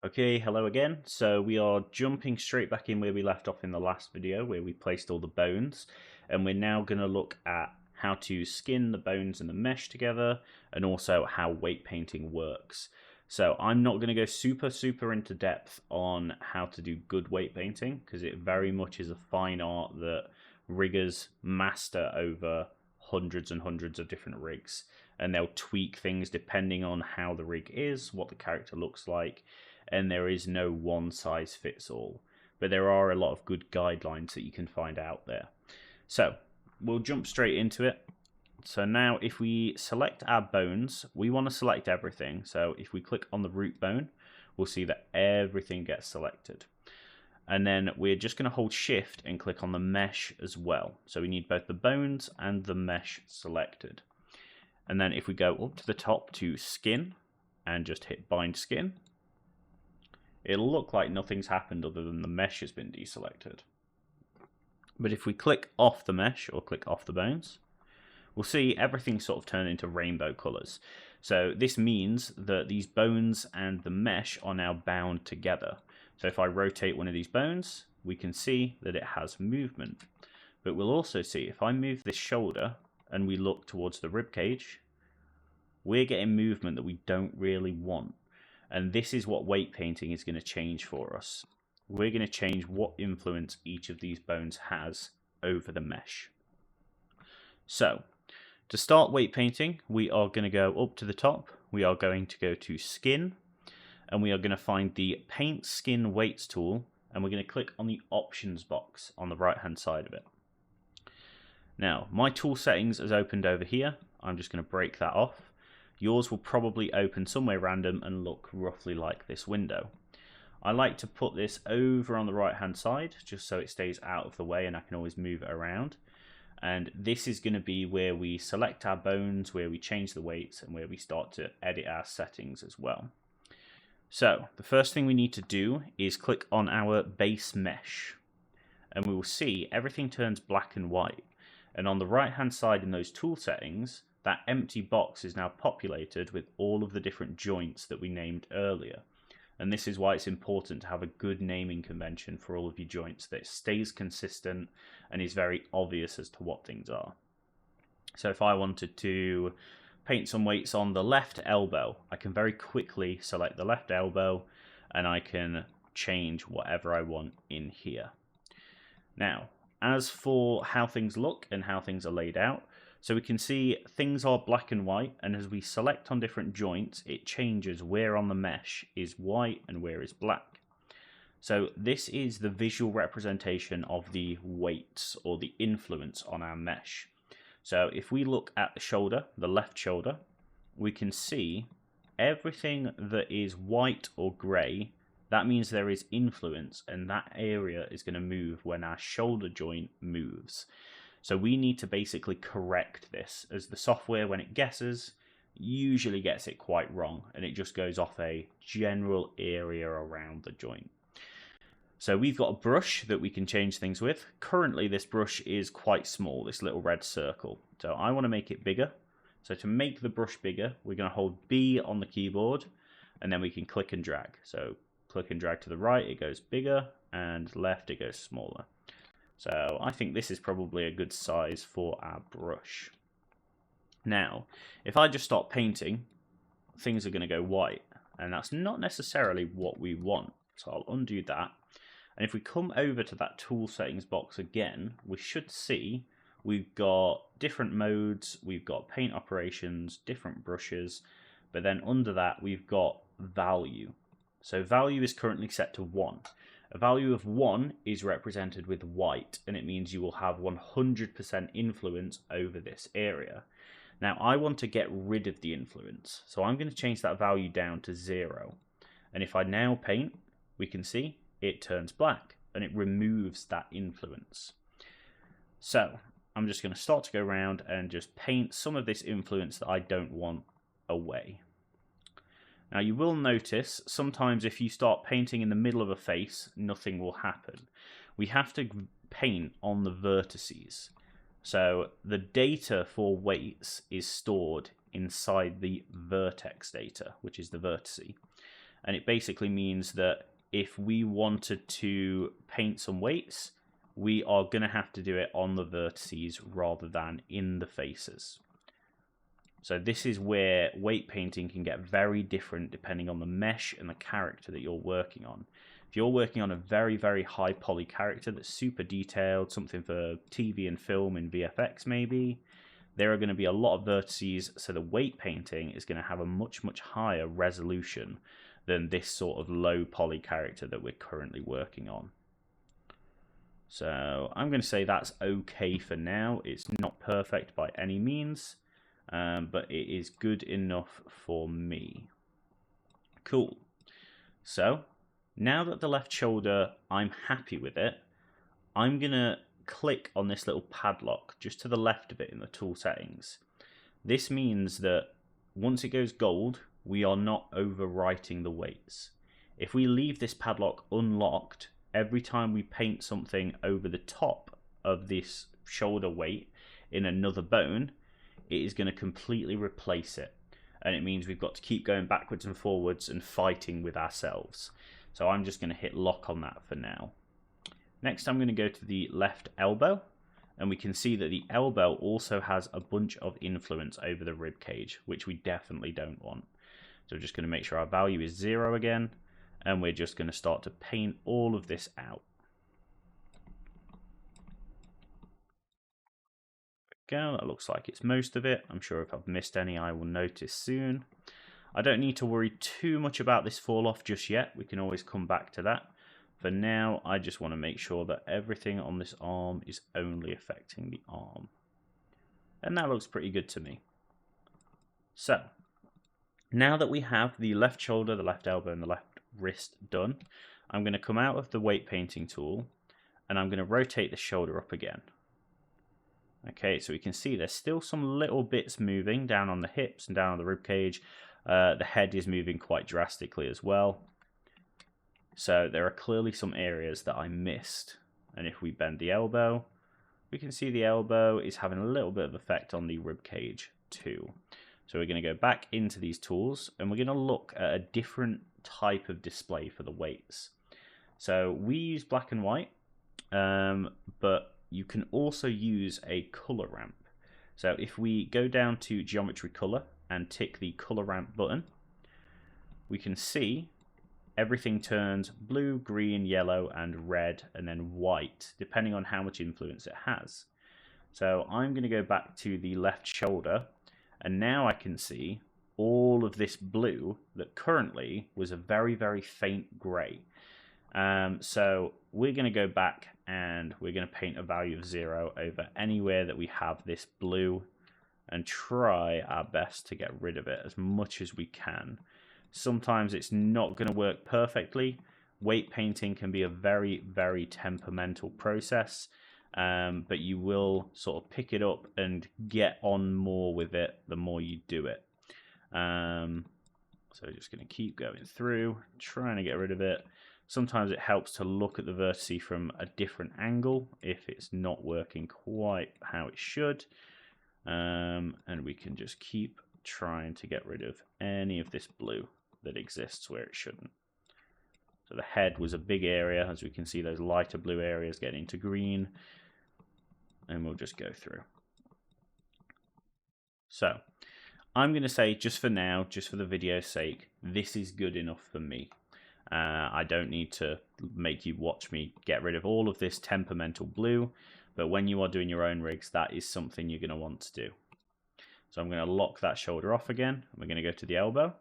Okay, hello again. So we are jumping straight back in where we left off in the last video, where we placed all the bones, and we're now going to look at how to skin the bones and the mesh together, and also how weight painting works. So I'm not going to go super into depth on how to do good weight painting, because it very much is a fine art that riggers master over hundreds and hundreds of different rigs, and they'll tweak things depending on how the rig is, what the character looks like, and there is no one size fits all. But there are a lot of good guidelines that you can find out there. So we'll jump straight into it. So now if we select our bones, we want to select everything. So if we click on the root bone, we'll see that everything gets selected. And then we're just going to hold shift and click on the mesh as well. So we need both the bones and the mesh selected. And then if we go up to the top to skin and just hit bind skin, it'll look like nothing's happened other than the mesh has been deselected. But if we click off the mesh or click off the bones, we'll see everything sort of turn into rainbow colors. So this means that these bones and the mesh are now bound together. So if I rotate one of these bones, we can see that it has movement. But we'll also see if I move this shoulder and we look towards the rib cage, we're getting movement that we don't really want. And this is what weight painting is going to change for us. We're going to change what influence each of these bones has over the mesh. So, to start weight painting, we are going to go up to the top. We are going to go to skin, and we are going to find the paint skin weights tool, and we're going to click on the options box on the right hand side of it. Now, my tool settings is opened over here. I'm just going to break that off. Yours will probably open somewhere random and look roughly like this window. I like to put this over on the right hand side just so it stays out of the way and I can always move it around. And this is going to be where we select our bones, where we change the weights, and where we start to edit our settings as well. So the first thing we need to do is click on our base mesh, and we will see everything turns black and white. And on the right hand side in those tool settings, that empty box is now populated with all of the different joints that we named earlier. And this is why it's important to have a good naming convention for all of your joints that stays consistent and is very obvious as to what things are. So if I wanted to paint some weights on the left elbow, I can very quickly select the left elbow and I can change whatever I want in here. Now, as for how things look and how things are laid out, so we can see things are black and white, and as we select on different joints, it changes where on the mesh is white and where is black. So this is the visual representation of the weights or the influence on our mesh. So if we look at the shoulder, the left shoulder, we can see everything that is white or grey. That means there is influence, and that area is going to move when our shoulder joint moves. So we need to basically correct this, as the software, when it guesses, usually gets it quite wrong, and it just goes off a general area around the joint. So we've got a brush that we can change things with. Currently this brush is quite small, this little red circle. So I want to make it bigger. So to make the brush bigger, we're going to hold B on the keyboard, and then we can click and drag. So click and drag to the right, it goes bigger, and left, it goes smaller. So I think this is probably a good size for our brush. Now, if I just start painting, things are going to go white, and that's not necessarily what we want. So I'll undo that. And if we come over to that tool settings box again, we should see we've got different modes, we've got paint operations, different brushes, but then under that we've got value. So value is currently set to 1. A value of 1 is represented with white, and it means you will have 100% influence over this area. Now I want to get rid of the influence, so I'm going to change that value down to 0. And if I now paint, we can see it turns black, and it removes that influence. So I'm just going to start to go around and just paint some of this influence that I don't want away. Now you will notice sometimes if you start painting in the middle of a face, nothing will happen. We have to paint on the vertices. So the data for weights is stored inside the vertex data, which is the vertice. and it basically means that if we wanted to paint some weights, we are going to have to do it on the vertices rather than in the faces. So this is where weight painting can get very different depending on the mesh and the character that you're working on. If you're working on a very, very high poly character that's super detailed, something for TV and film and VFX maybe, there are going to be a lot of vertices, so the weight painting is going to have a much, much higher resolution than this sort of low poly character that we're currently working on. So I'm going to say that's okay for now. It's not perfect by any means, but it is good enough for me. Cool. So now that the left shoulder, I'm happy with it, I'm going to click on this little padlock just to the left of it in the tool settings. This means that once it goes gold, we are not overwriting the weights. If we leave this padlock unlocked, every time we paint something over the top of this shoulder weight in another bone, it is going to completely replace it. And it means we've got to keep going backwards and forwards and fighting with ourselves. So I'm just going to hit lock on that for now. Next, I'm going to go to the left elbow, and we can see that the elbow also has a bunch of influence over the rib cage, which we definitely don't want. So we're just going to make sure our value is 0 again, and we're just going to start to paint all of this out. There we go, that looks like it's most of it. I'm sure if I've missed any, I will notice soon. I don't need to worry too much about this fall off just yet. We can always come back to that. For now, I just want to make sure that everything on this arm is only affecting the arm. And that looks pretty good to me. So, now that we have the left shoulder, the left elbow, and the left wrist done, I'm going to come out of the weight painting tool, and I'm going to rotate the shoulder up again. Okay, so we can see there's still some little bits moving down on the hips and down on the rib cage. The head is moving quite drastically as well. So there are clearly some areas that I missed. And if we bend the elbow, we can see the elbow is having a little bit of effect on the rib cage too. So we're going to go back into these tools, and we're going to look at a different type of display for the weights. So we use black and white, but you can also use a color ramp. So if we go down to geometry color and tick the color ramp button, we can see everything turns blue, green, yellow, and red, and then white, depending on how much influence it has. So I'm going to go back to the left shoulder, and now I can see all of this blue that currently was a very, very faint grey. So we're going to go back and we're going to paint a value of 0 over anywhere that we have this blue and try our best to get rid of it as much as we can. Sometimes it's not going to work perfectly. Weight painting can be a very, very temperamental process, but you will sort of pick it up and get on more with it the more you do it. So just going to keep going through, trying to get rid of it. Sometimes it helps to look at the vertice from a different angle if it's not working quite how it should. And we can just keep trying to get rid of any of this blue that exists where it shouldn't. So the head was a big area, as we can see those lighter blue areas getting into green, and we'll just go through. So I'm going to say, just for now, just for the video's sake, this is good enough for me. I don't need to make you watch me get rid of all of this temperamental blue, but when you are doing your own rigs, that is something you're going to want to do. So I'm going to lock that shoulder off again, and we're going to go to the elbow,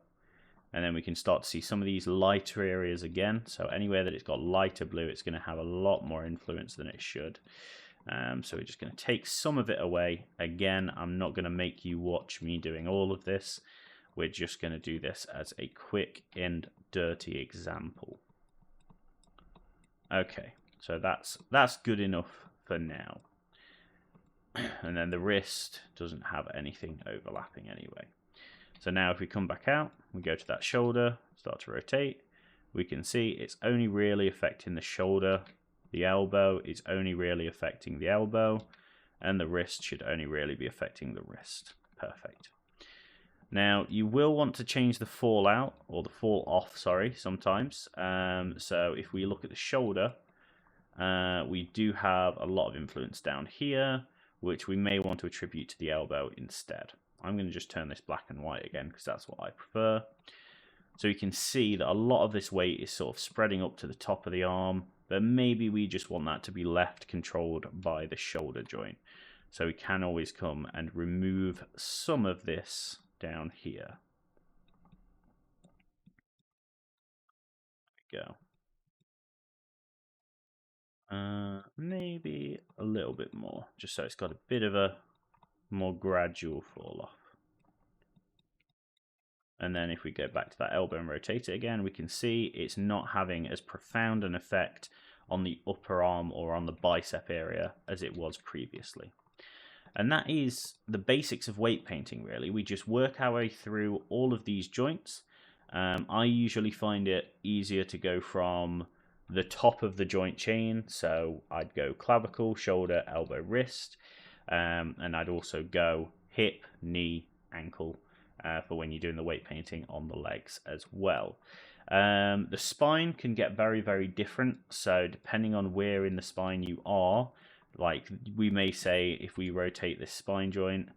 and then we can start to see some of these lighter areas again. So anywhere that it's got lighter blue, it's going to have a lot more influence than it should. So we're just going to take some of it away. Again, I'm not going to make you watch me doing all of this. We're just going to do this as a quick and dirty example. Okay, so that's good enough for now. And then the wrist doesn't have anything overlapping anyway. So now if we come back out, we go to that shoulder, start to rotate, we can see it's only really affecting the shoulder. The elbow is only really affecting the elbow, and the wrist should only really be affecting the wrist. Perfect. Now, you will want to change the fall out, or the fall off, sorry, sometimes. So if we look at the shoulder, we do have a lot of influence down here, which we may want to attribute to the elbow instead. I'm going to just turn this black and white again, because that's what I prefer. So you can see that a lot of this weight is sort of spreading up to the top of the arm, but maybe we just want that to be left controlled by the shoulder joint. So we can always come and remove some of this down here. There we go. Maybe a little bit more, just so it's got a bit of a more gradual fall off. And then if we go back to that elbow and rotate it again, we can see it's not having as profound an effect on the upper arm or on the bicep area as it was previously. And that is the basics of weight painting, really. We just work our way through all of these joints. I usually find it easier to go from the top of the joint chain. So I'd go clavicle, shoulder, elbow, wrist. And I'd also go hip, knee, ankle for when you're doing the weight painting on the legs as well. The spine can get very, very different. So depending on where in the spine you are, like we may say if we rotate this spine joint,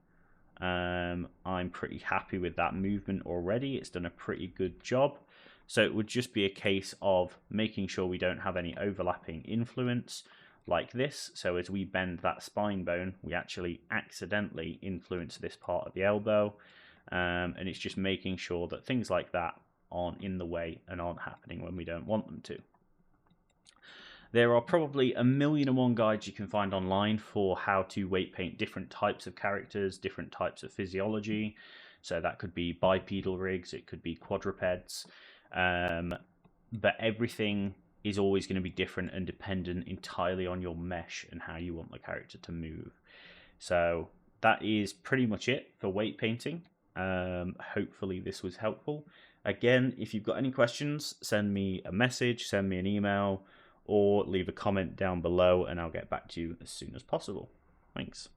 I'm pretty happy with that movement already. It's done a pretty good job. So it would just be a case of making sure we don't have any overlapping influence like this. So as we bend that spine bone, we actually accidentally influence this part of the elbow. And it's just making sure that things like that aren't in the way and aren't happening when we don't want them to. There are probably 1,000,001 guides you can find online for how to weight paint different types of characters, different types of physiology. So that could be bipedal rigs, it could be quadrupeds. But everything is always going to be different and dependent entirely on your mesh and how you want the character to move. So that is pretty much it for weight painting. Hopefully this was helpful. Again, if you've got any questions, send me a message, send me an email, or leave a comment down below and I'll get back to you as soon as possible. Thanks.